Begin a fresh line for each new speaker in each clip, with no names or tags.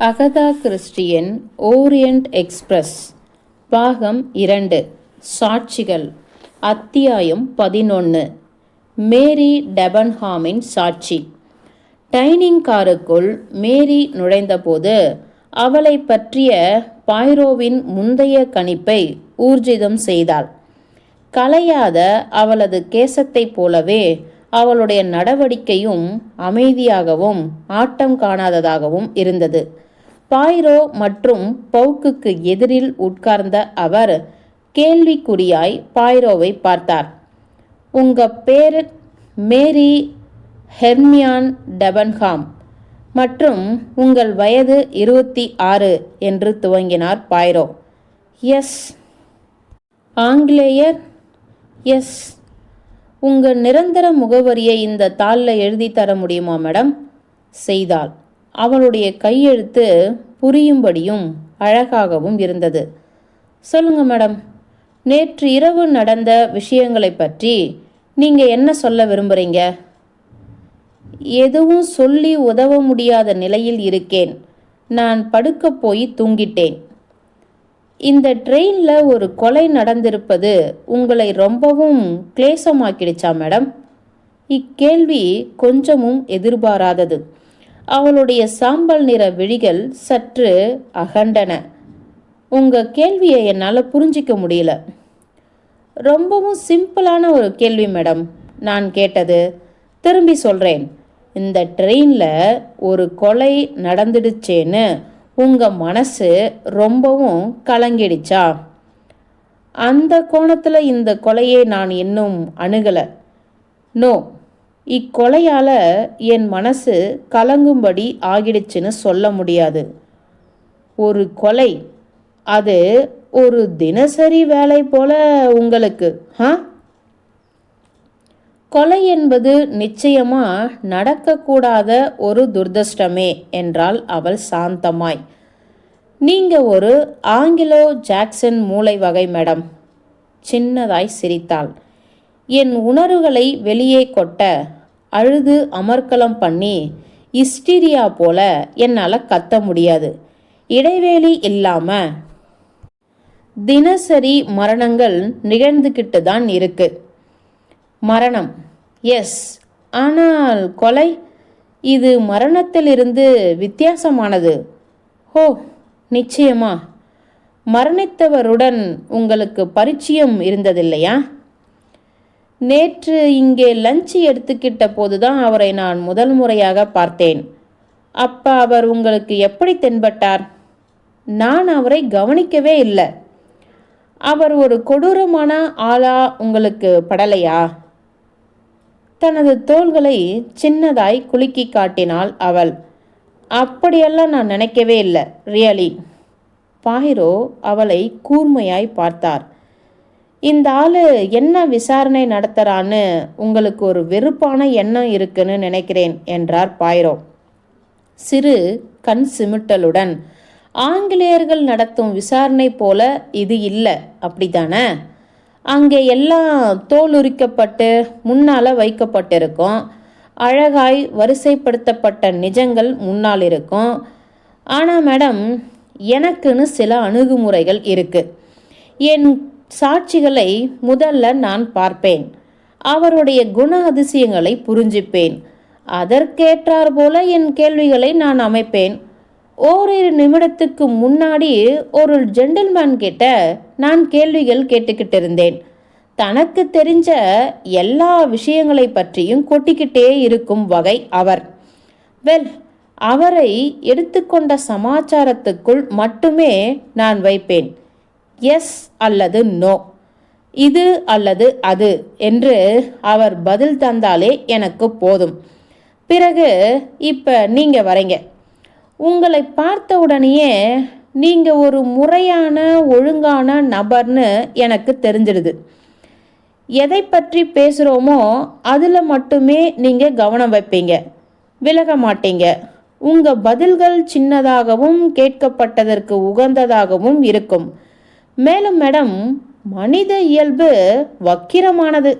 Agatha Christian Orient express பாகம் 2 சாட்சிகள் அத்தியாயம் 11 மேரி டெபன்ஹாமின் சாட்சி. டைனிங் காருக்குள் மேரி நுழைந்தபோது அவளை பற்றிய பாய்ரோவின் முந்தைய கணிப்பை ஊர்ஜிதம் செய்தாள். கலையாத அவளது கேசத்தைப் போலவே அவளுடைய நடவடிக்கையும் அமைதியாகவும் ஆட்டம் காணாததாகவும் இருந்தது. பாய்ரோ மற்றும் பவுக்குக்கு எதிரில் உட்கார்ந்த அவர் கேள்விக்குறியாய் பாய்ரோவை பார்த்தார். உங்க பேர் மேரி ஹெர்மியான் டெபன்ஹாம் மற்றும் உங்கள் வயது 26 என்று துவங்கினார் பாய்ரோ. எஸ். ஆங்கிலேயர்? எஸ். உங்க நிரந்தர முகவரியை இந்த தாளில் எழுதி தர முடியுமா மேடம்? செய்தாள். அவளுடைய கையெழுத்து புரியும்படியும் அழகாகவும் இருந்தது. சொல்லுங்க மேடம், நேற்று இரவு நடந்த விஷயங்களை பற்றி நீங்க என்ன சொல்ல விரும்புறீங்க? எதுவும் சொல்லி உதவ முடியாத நிலையில் இருக்கேன். நான் படுக்க போய் தூங்கிட்டேன். இந்த ட்ரெயினில் ஒரு கொலை நடந்திருப்பது உங்களை ரொம்பவும் கிளேசமாக்கிடுச்சா மேடம்? இக்கேள்வி கொஞ்சமும் எதிர்பாராதது. அவளுடைய சாம்பல் நிற விழிகள் சற்று அகண்டன. உங்க கேள்வியை என்னால் புரிஞ்சிக்க முடியல. ரொம்பவும் சிம்பிளான ஒரு கேள்வி மேடம் நான் கேட்டது. திரும்பி சொல்கிறேன். இந்த ட்ரெயினில் ஒரு கொலை நடந்துடுச்சேன்னு உங்கள் மனசு ரொம்பவும் கலங்கிடுச்சா? அந்த கோணத்தில் இந்த கொலையை நான் இன்னும் அணுகலை. நோ, இக்கொலையால் என் மனசு கலங்கும்படி ஆகிடுச்சுன்னு சொல்ல முடியாது. ஒரு கொலை, அது ஒரு தினசரி வேலை போல உங்களுக்கு. கொலை என்பது நிச்சயமா நடக்கக்கூடாத ஒரு துர்தஷ்டமே என்றாள் அவள் சாந்தமாய். நீங்க ஒரு ஆங்கிலோ ஜாக்சன் மூளை வகை மேடம். சின்னதாய் சிரித்தாள். என் உணர்வுகளை வெளியே கொட்ட அழுது அமர்க்கலம் பண்ணி இஸ்டீரியா போல என்னால் கத்த முடியாது. இடைவேளை இல்லாம தினசரி மரணங்கள் நிகழ்ந்துக்கிட்டு தான் இருக்கு. மரணம், எஸ். ஆனால் கொலை, இது மரணத்திலிருந்து வித்தியாசமானது. ஓ, நிச்சயமா. மரணித்தவருடன் உங்களுக்கு பரிச்சயம் இருந்ததில்லையா? நேற்று இங்கே லஞ்ச் எடுத்துக்கிட்ட போதுதான் அவரை நான் முதல் முறையாக பார்த்தேன். அப்போ அவர் உங்களுக்கு எப்படி தென்பட்டார்? நான் அவரை கவனிக்கவே இல்லை. அவர் ஒரு கொடூரமான ஆளா உங்களுக்கு படலையா? தனது தோள்களை சின்னதாய் குலுக்கி காட்டினாள் அவள். அப்படியெல்லாம் நான் நினைக்கவே இல்லை, ரியலி. பாய்ரோ அவளை கூர்மையாய் பார்த்தார். இந்த ஆளு என்ன விசாரணை நடத்துறான்னு உங்களுக்கு ஒரு வெறுப்பான எண்ணம் இருக்குன்னு நினைக்கிறேன் என்றார் பாய்ரோ சிறு கண் சிமிட்டலுடன். ஆங்கிலேயர்கள் நடத்தும் விசாரணை போல இது இல்லை, அப்படித்தானே? அங்கே எல்லாம் தோல் உரிக்கப்பட்டு முன்னால் வைக்கப்பட்டிருக்கும். அழகாய் வரிசைப்படுத்தப்பட்ட நிஜங்கள் முன்னால் இருக்கும். ஆனால் மேடம், எனக்குன்னு சில அணுகுமுறைகள் இருக்குது. என் சாட்சிகளை முதல்ல நான் பார்ப்பேன். அவருடைய குண அதிசயங்களை புரிஞ்சிப்பேன். அதற்கேற்றார் போல என் கேள்விகளை நான் அமைப்பேன். ஓரிரு நிமிடத்துக்கு முன்னாடி ஒரு ஜென்டில்மேன் கிட்ட நான் கேள்விகள் கேட்டுக்கிட்டு இருந்தேன். தனக்கு தெரிஞ்ச எல்லா விஷயங்களை பற்றியும் கொட்டிக்கிட்டே இருக்கும் வகை அவர். வெல், அவரை எடுத்துக்கொண்ட சமாச்சாரத்துக்குள் மட்டுமே நான் வைப்பேன். எஸ் அல்லது நோ, இது அல்லது அது என்று அவர் பதில் தந்தாலே எனக்கு போதும். பிறகு இப்போ நீங்கள் வரீங்க. உங்களை பார்த்த உடனேயே நீங்கள் ஒரு முறையான ஒழுங்கான நபர்னு எனக்கு தெரிஞ்சிடுது. எதை பற்றி பேசுகிறோமோ அதில் மட்டுமே நீங்கள் கவனம் வைப்பீங்க, விலக மாட்டீங்க. உங்கள் பதில்கள் சின்னதாகவும் கேட்கப்பட்டதற்கு உகந்ததாகவும் இருக்கும். மேலும் மேடம், மனித இயல்பு வக்கிரமானது.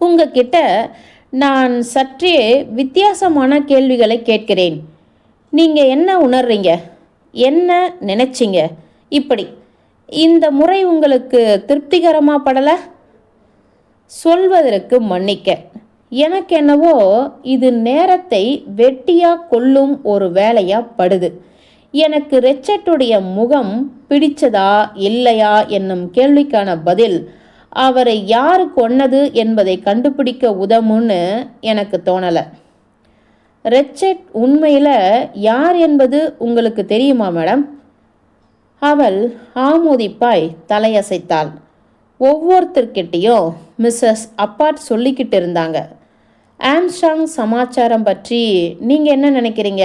உங்ககிட்ட நான் சற்றே வித்தியாசமான கேள்விகளை கேட்கிறேன். நீங்கள் என்ன உணர்றீங்க, என்ன நினைச்சிங்க, இப்படி இந்த முறை உங்களுக்கு திருப்திகரமாக படலை? சொல்வதற்கு மன்னிக்க, எனக்கு என்னவோ இது நேரத்தை வெட்டியாக கொள்ளும் ஒரு வேலையாக படுது. எனக்கு ரெச்சட்டுடைய முகம் பிடிச்சதா இல்லையா என்னும் கேள்விக்கான பதில் அவரை யாரு கொன்னது என்பதை கண்டுபிடிக்க உதவும்னு எனக்கு தோணலை. ரெச்சட் உண்மையில் யார் என்பது உங்களுக்கு தெரியுமா மேடம்? அவள் ஆமோதிப்பாய் தலையசைத்தாள். ஒவ்வொருத்தர்கிட்டையும் மிஸ்ஸஸ் அப்பாட் சொல்லிக்கிட்டு இருந்தாங்க. ஆம்ஸ்ட்ராங் சமாச்சாரம் பற்றி நீங்கள் என்ன நினைக்கிறீங்க?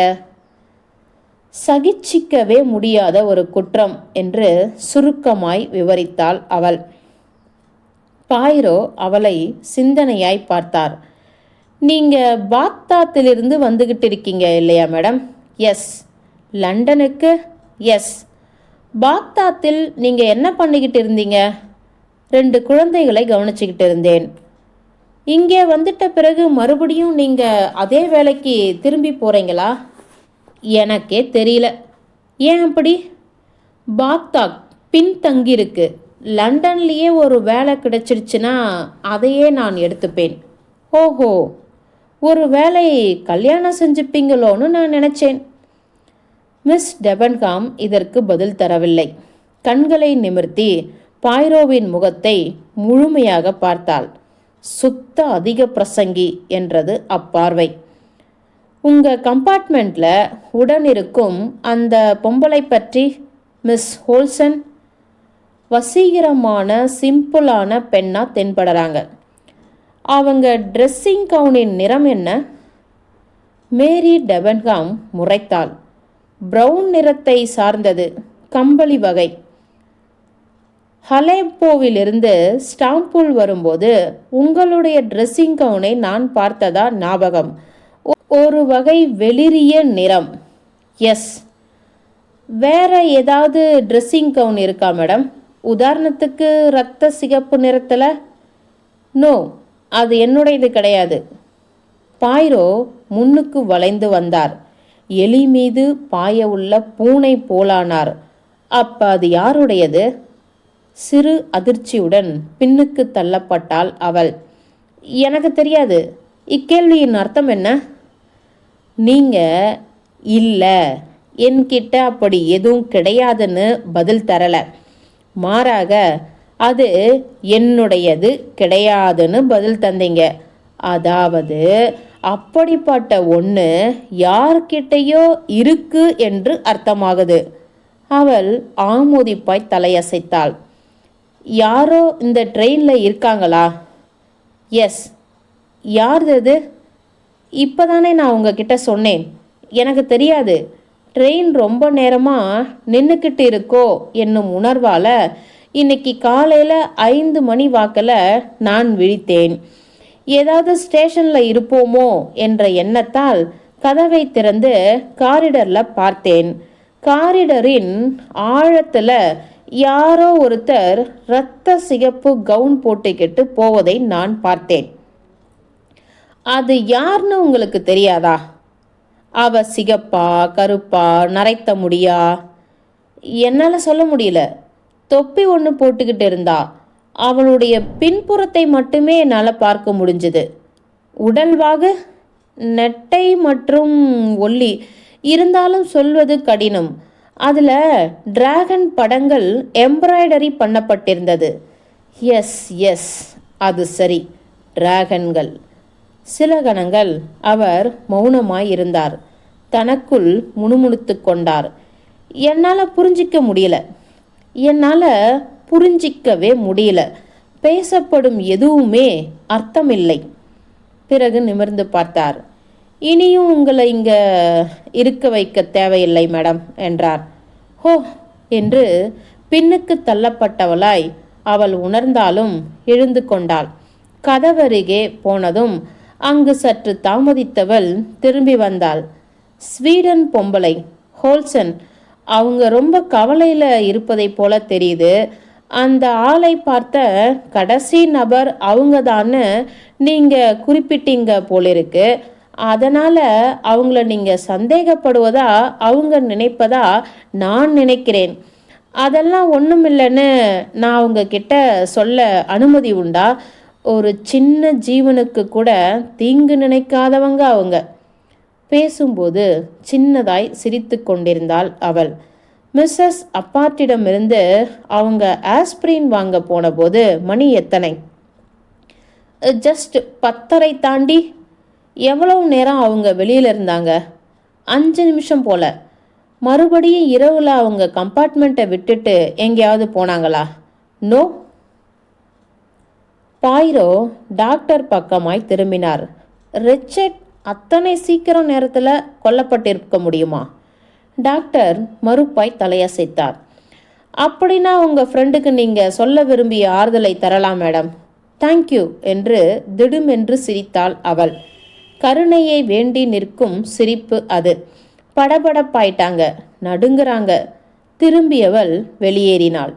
சகிச்சிக்கவே முடியாத ஒரு குற்றம் என்று சுருக்கமாய் விவரித்தாள் அவள். பாயிரோ அவளை சிந்தனையாய் பார்த்தார். நீங்கள் பாக்தாத்திலிருந்து வந்துக்கிட்டு இருக்கீங்க இல்லையா மேடம்? எஸ். லண்டனுக்கு? எஸ். பாக்தாத்தில் நீங்கள் என்ன பண்ணிக்கிட்டு இருந்தீங்க? 2 குழந்தைகளை கவனிச்சுக்கிட்டு இருந்தேன். இங்கே வந்துட்ட பிறகு மறுபடியும் நீங்கள் அதே வேலைக்கு திரும்பி போகிறீங்களா? எனக்கே தெரியல. ஏன் அப்படி? பாக்தாத் பின்தங்கியிருக்கு. லண்டன்லேயே ஒரு வேலை கிடைச்சிருச்சுன்னா அதையே நான் எடுத்துப்பேன். ஓஹோ, ஒரு வேலை கல்யாணம் செஞ்சுப்பீங்களோன்னு நான் நினச்சேன். மிஸ் டெபன்ஹாம் இதற்கு பதில் தரவில்லை. கண்களை நிமிர்த்தி பாய்ரோவின் முகத்தை முழுமையாக பார்த்தாள். சுத்த அதிக பிரசங்கி என்றது அப்பார்வை. உங்கள் கம்பார்ட்மெண்ட்டில் உடன் இருக்கும் அந்த பொம்பளை பற்றி மிஸ் ஹோல்சன் வசீகரமான சிம்பிளான பெண்ணாக தென்படுறாங்க. அவங்க ட்ரெஸ்ஸிங் கவுனின் நிறம் என்ன? மேரி டெபன்ஹாம் முறைத்தாள். ப்ரவுன் நிறத்தை சார்ந்தது, கம்பளி வகை. ஹலேப்போவிலிருந்து ஸ்டாம்பூல் வரும்போது உங்களுடைய ட்ரெஸ்ஸிங் கவுனை நான் பார்த்ததா ஞாபகம். ஒரு வகை வெளிரிய நிறம். எஸ். வேற ஏதாவது ட்ரெஸ்ஸிங் கவுன் இருக்கா மேடம்? உதாரணத்துக்கு இரத்த சிகப்பு நிறத்தில்? நோ, அது என்னுடையது கிடையாது. பாய்ரோ முன்னுக்கு வளைந்து வந்தார். எலி மீது பாய உள்ள பூனை போலானார். அப்ப அது யாருடையது? சிறு அதிர்ச்சியுடன் பின்னுக்கு தள்ளப்பட்டாள் அவள். எனக்கு தெரியாது. இக்கேள்வியின் அர்த்தம் என்ன? நீங்க இல்லை, என்கிட்ட அப்படி எதுவும் கிடையாதுன்னு பதில் தரல. மாறாக அது என்னுடையது கிடையாதுன்னு பதில் தந்தீங்க. அதாவது அப்படிப்பட்ட ஒன்று யார்கிட்டையோ இருக்கு என்று அர்த்தமாகுது. அவள் ஆமோதிப்பாய் தலையசைத்தாள். யாரோ இந்த ட்ரெயினில் இருக்காங்களா? எஸ். யார்து? இப்போதானே நான் உங்ககிட்ட சொன்னேன். எனக்கு தெரியாது. ட்ரெயின் ரொம்ப நேரமாக நின்றுக்கிட்டு இருக்கோ என்னும் உணர்வால் இன்னைக்கு காலையில் 5 மணி வாக்கில் நான் விழித்தேன். ஏதாவது ஸ்டேஷனில் இருப்போமோ என்ற எண்ணத்தால் கதவை திறந்து காரிடரில் பார்த்தேன். காரிடரின் ஆழத்தில் யாரோ ஒருத்தர் இரத்த சிகப்பு கவுன் போட்டுக்கிட்டு போவதை நான் பார்த்தேன். அது யாருன்னு உங்களுக்கு தெரியாதா? அவ சிகப்பா, கருப்பா, நரைத்த முடியா? என்னால் சொல்ல முடியல. தொப்பி ஒன்று போட்டுக்கிட்டு இருந்தா. அவளுடைய பின்புறத்தை மட்டுமே என்னால் பார்க்க முடிஞ்சுது. உடல்வாகு நெட்டை மற்றும் ஒல்லி இருந்தாலும் சொல்வது கடினம். அதில் டிராகன் படங்கள் எம்ப்ராய்டரி பண்ணப்பட்டிருந்தது. எஸ் எஸ், அது சரி, டிராகன்கள். சில கணங்கள் அவர் மௌனமாயிருந்தார். தனக்குள் முணுமுணுத்து கொண்டார். என்னால் புரிஞ்சிக்கவே முடியல. பேசப்படும் எதுவுமே அர்த்தமில்லை. பிறகு நிமிர்ந்து பார்த்தார். இனியும் உங்களை இங்கே இருக்க வைக்க தேவையில்லை மேடம் என்றார். ஹோ என்று பின்னுக்கு தள்ளப்பட்டவளாய் அவள் உணர்ந்தாலும் எழுந்து கொண்டாள். கதவருகே போனதும் அங்கு சற்று தாமதித்தவள் திரும்பி வந்தாள். ஸ்வீடன் பொம்பளை ஹோல்சன். அவங்க ரொம்ப கவலையில் இருப்பதை போல தெரியுது. அந்த ஆளை பார்த்த கடைசி நபர் அவங்க தான்னு நீங்கள் குறிப்பிட்டீங்க போலிருக்கு. அதனால் அவங்கள நீங்கள் சந்தேகப்படுவதா அவங்க நினைப்பதா நான் நினைக்கிறேன். அதெல்லாம் ஒன்றும் இல்லைன்னு நான் அவங்க கிட்ட சொல்ல அனுமதி உண்டா? ஒரு சின்ன ஜீவனுக்கு கூட தீங்கு நினைக்காதவங்க அவங்க. பேசும்போது சின்னதாய் சிரித்து கொண்டிருந்தாள் அவள். மிஸ்ஸஸ் அப்பார்ட்டிடமிருந்து அவங்க ஆஸ்பிரின் வாங்க போனபோது மணி எத்தனை? ஜஸ்ட் 10:30 தாண்டி. எவ்வளவு நேரம் அவங்க வெளியில் இருந்தாங்க? 5 நிமிஷம் போல. மறுபடியும் இரவில் அவங்க கம்பார்ட்மெண்ட்டை விட்டுட்டு எங்கேயாவது போனாங்களா? நோ. பாயிரோ டாக்டர் பக்கமாய் திரும்பினார். ரிச்சர்ட் அத்தனை சீக்கிரம் நேரத்தில் கொல்லப்பட்டிருக்க முடியுமா? டாக்டர் மறுப்பாய் தலையசைத்தார். அப்படின்னா உங்கள் ஃப்ரெண்டுக்கு நீங்கள் சொல்ல விரும்பிய ஆறுதலை தரலாம் மேடம். தேங்க்யூ என்று திடுமென்று சிரித்தாள் அவள். கருணையை வேண்டி நிற்கும் சிரிப்பு அது. படபடப்பாயிட்டாங்க, நடுங்குறாங்க. திரும்பியவள் வெளியேறினாள்.